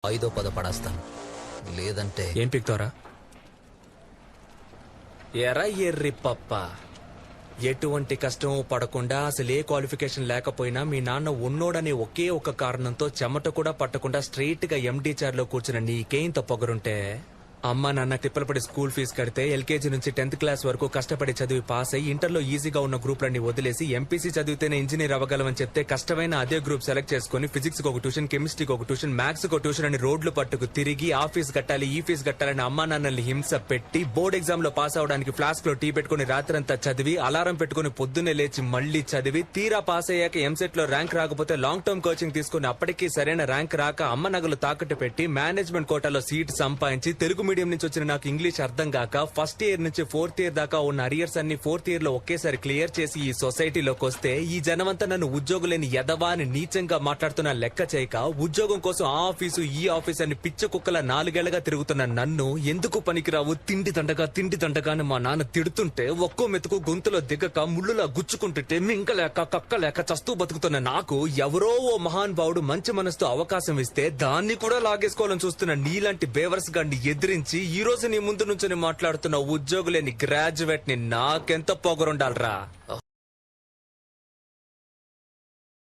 5వ పద పడేస్తాను. లేదంటే ఏం పిక్తారా? ఎర్ర ఎర్రి పప్ప, ఎటువంటి కష్టం పడకుండా అసలు ఏ క్వాలిఫికేషన్ లేకపోయినా మీ నాన్న ఉన్నోడనే ఒకే ఒక కారణంతో చెమట కూడా పట్టకుండా స్ట్రైట్ గా ఎండి చైర్ లో కూర్చున్న నీకే ఇంత పొగరుంటే, అమ్మ నాన్న తిప్పలు పడి స్కూల్ ఫీజు కడితే ఎల్కేజీ నుంచి 10th క్లాస్ వరకు కష్టపడి చదివి పాస్ అయ్యి ఇంటర్లో ఈజీగా ఉన్న గ్రూప్లన్నీ వదిలేసి ఎంపీసీ చదివితేనే ఇంజనీర్ అవ్వగలమని చెప్తే కష్టమైన అదే గ్రూప్ సెలెక్ట్ చేసుకుని ఫిజిక్స్ ఒక ట్యూషన్, కెమిస్ట్రీకి ఒక ట్యూషన్, మ్యాథ్స్ ఒక ట్యూషన్ అని రోడ్లు పట్టుకు తిరిగి ఆ ఫీజు కట్టాలి ఈ ఫీజు కట్టాలని అమ్మా నాన్నల్ని హింస పెట్టి బోర్డ్ ఎగ్జామ్ లో పాస్ అవడానికి ఫ్లాస్క్ లో టీ పెట్టుకుని రాత్రంతా చదివి అలారం పెట్టుకుని పొద్దున్నే లేచి మళ్లీ చదివి తీరా పాస్ అయ్యాక ఎంసెట్ లో ర్యాంక్ రాకపోతే లాంగ్ టర్మ్ కోచింగ్ తీసుకుని అప్పటికీ సరైన ర్యాంక్ రాక అమ్మ నగలు తాకట్టు పెట్టి మేనేజ్మెంట్ కోటాలో సీట్ సంపాదించి తెలుగు మీడియం నుంచి వచ్చిన నాకు ఇంగ్లీష్ అర్థం కాక ఫస్ట్ ఇయర్ నుంచి 4th ఇయర్ దాకా ఉన్న అరియర్స్ అన్ని 4th ఇయర్ లో ఒకేసారి క్లియర్ చేసి ఈ సొసైటీలోకి వస్తే ఈ జనమంతా నన్ను ఉద్యోగులేని యదవా అని నీచంగా మాట్లాడుతున్న లెక్క చేయక ఉద్యోగం కోసం ఆ ఆఫీసు ఈ ఆఫీస్ అని పిచ్చ కుక్కల 4 ఏళ్లగా తిరుగుతున్న నన్ను ఎందుకు పనికిరావు తిండి దండగా అని మా నాన్న తిడుతుంటే ఒక్కో మెతుకు గొంతులో దిగక ముళ్ళులా గుచ్చుకుంటుంటే మింగలేక కక్కలేక చస్తూ బతుకుతున్న నాకు ఎవరో ఓ మహాన్ భావుడు మంచి మనసుతో అవకాశం ఇస్తే దాన్ని కూడా లాగేసుకోవాలని చూస్తున్న నీలాంటి బేవర్స్ గాన్ని ఎదిరించి ఈ రోజు నీ ముందు నుంచి మాట్లాడుతున్న ఉద్యోగులేని గ్రాడ్యుయేట్ ని నాకెంత పొగరుండాలరా.